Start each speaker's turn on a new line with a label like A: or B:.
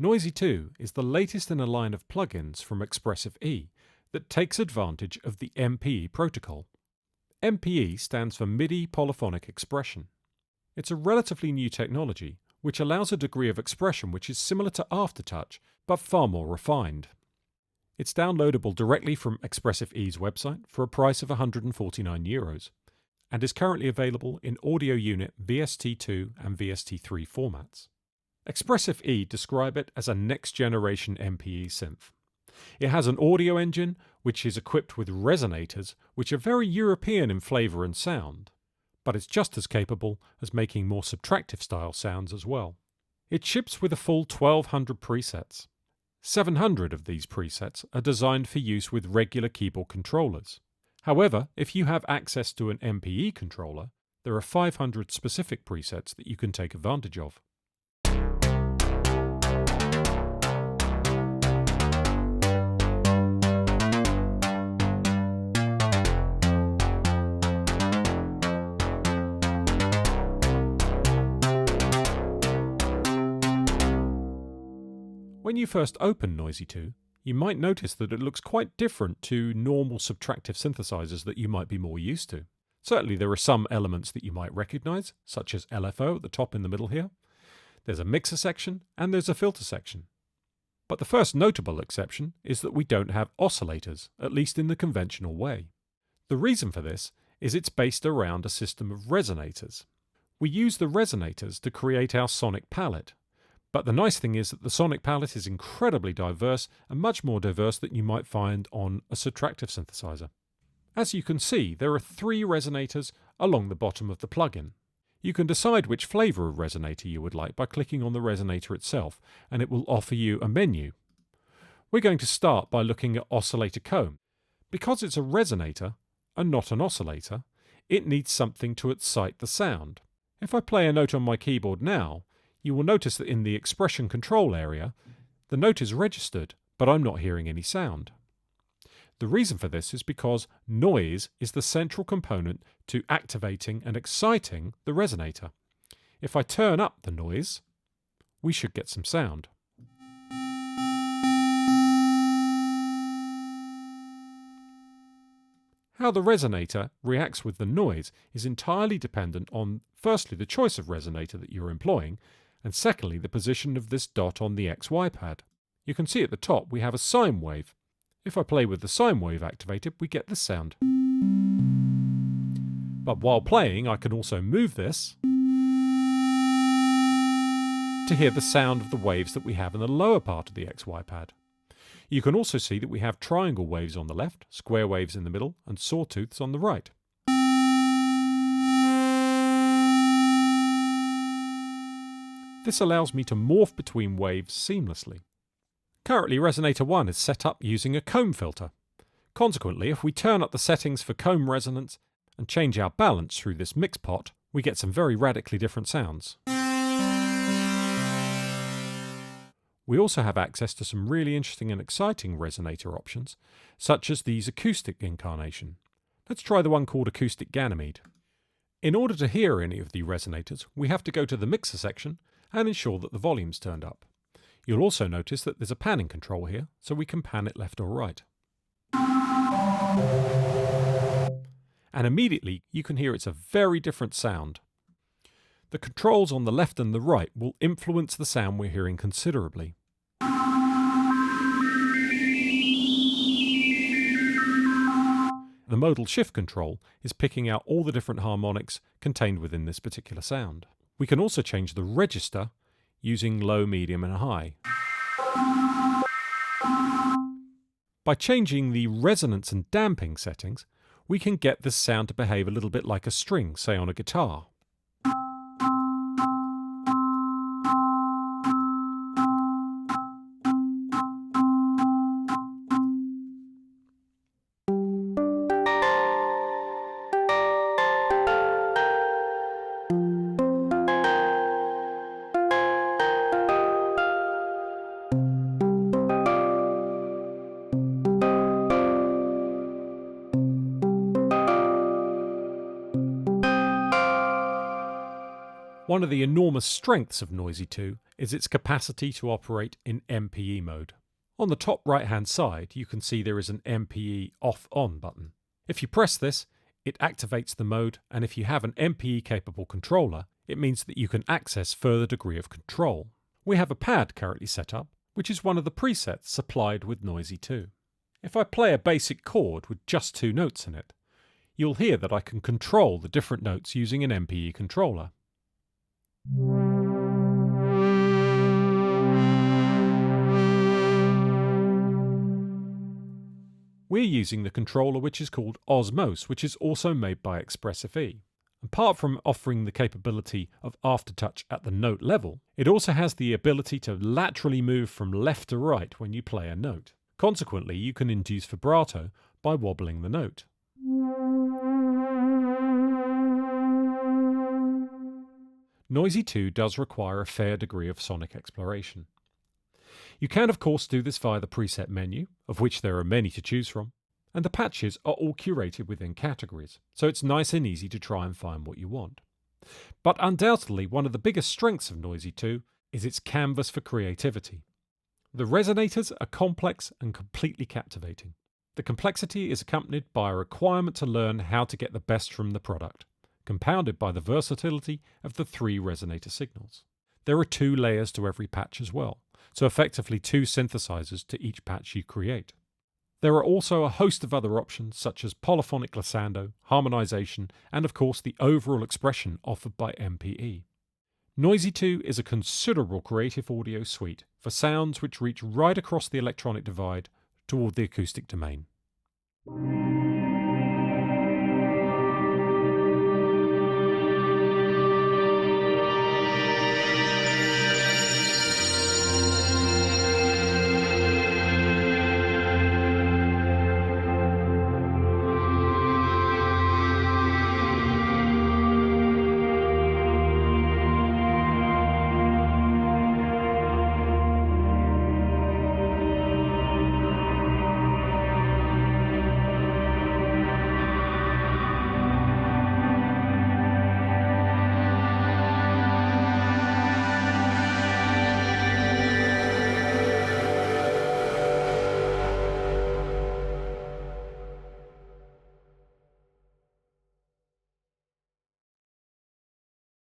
A: Noisy 2 is the latest in a line of plugins from Expressive E that takes advantage of the MPE protocol. MPE stands for MIDI Polyphonic Expression. It's a relatively new technology which allows a degree of expression which is similar to Aftertouch but far more refined. It's downloadable directly from Expressive E's website for a price of €149 and is currently available in audio unit VST2 and VST3 formats. Expressive E describe it as a next-generation MPE synth. It has an audio engine which is equipped with resonators which are very European in flavour and sound, but it's just as capable as making more subtractive style sounds as well. It ships with a full 1200 presets. 700 of these presets are designed for use with regular keyboard controllers. However, if you have access to an MPE controller, there are 500 specific presets that you can take advantage of. When you first open Noisy 2, you might notice that it looks quite different to normal subtractive synthesizers that you might be more used to. Certainly there are some elements that you might recognize, such as LFO at the top in the middle here. There's a mixer section and there's a filter section. But the first notable exception is that we don't have oscillators, at least in the conventional way. The reason for this is it's based around a system of resonators. We use the resonators to create our sonic palette. But the nice thing is that the sonic palette is incredibly diverse and much more diverse than you might find on a subtractive synthesizer. As you can see, there are 3 resonators along the bottom of the plugin. You can decide which flavour of resonator you would like by clicking on the resonator itself, and it will offer you a menu. We're going to start by looking at oscillator comb. Because it's a resonator and not an oscillator, it needs something to excite the sound. If I play a note on my keyboard now, you will notice that in the expression control area, the note is registered, but I'm not hearing any sound. The reason for this is because noise is the central component to activating and exciting the resonator. If I turn up the noise, we should get some sound. How the resonator reacts with the noise is entirely dependent on, firstly, the choice of resonator that you're employing, and secondly, the position of this dot on the XY pad. You can see at the top we have a sine wave. If I play with the sine wave activated, we get this sound. But while playing, I can also move this to hear the sound of the waves that we have in the lower part of the XY pad. You can also see that we have triangle waves on the left, square waves in the middle, and sawtooths on the right. This allows me to morph between waves seamlessly. Currently, Resonator 1 is set up using a comb filter. Consequently, if we turn up the settings for comb resonance and change our balance through this mix pot, we get some very radically different sounds. We also have access to some really interesting and exciting resonator options, such as these acoustic incarnation. Let's try the one called Acoustic Ganymede. In order to hear any of the resonators, we have to go to the mixer section and ensure that the volume's turned up. You'll also notice that there's a panning control here, so we can pan it left or right. And immediately you can hear it's a very different sound. The controls on the left and the right will influence the sound we're hearing considerably. The modal shift control is picking out all the different harmonics contained within this particular sound. We can also change the register using low, medium and high. By changing the resonance and damping settings, we can get this sound to behave a little bit like a string, say on a guitar. One of the enormous strengths of Noisy 2 is its capacity to operate in MPE mode. On the top right-hand side, you can see there is an MPE off-on button. If you press this, it activates the mode, and if you have an MPE-capable controller, it means that you can access further degree of control. We have a pad currently set up, which is one of the presets supplied with Noisy 2. If I play a basic chord with just 2 notes in it, you'll hear that I can control the different notes using an MPE controller. We're using the controller which is called Osmose, which is also made by Expressive E. Apart from offering the capability of aftertouch at the note level, it also has the ability to laterally move from left to right when you play a note. Consequently, you can induce vibrato by wobbling the note. Noisy 2 does require a fair degree of sonic exploration. You can of course do this via the preset menu, of which there are many to choose from, and the patches are all curated within categories, so it's nice and easy to try and find what you want. But undoubtedly one of the biggest strengths of Noisy 2 is its canvas for creativity. The resonators are complex and completely captivating. The complexity is accompanied by a requirement to learn how to get the best from the product, compounded by the versatility of the 3 resonator signals. There are 2 layers to every patch as well, so effectively 2 synthesizers to each patch you create. There are also a host of other options such as polyphonic glissando, harmonization, and of course the overall expression offered by MPE. Noisy 2 is a considerable creative audio suite for sounds which reach right across the electronic divide toward the acoustic domain.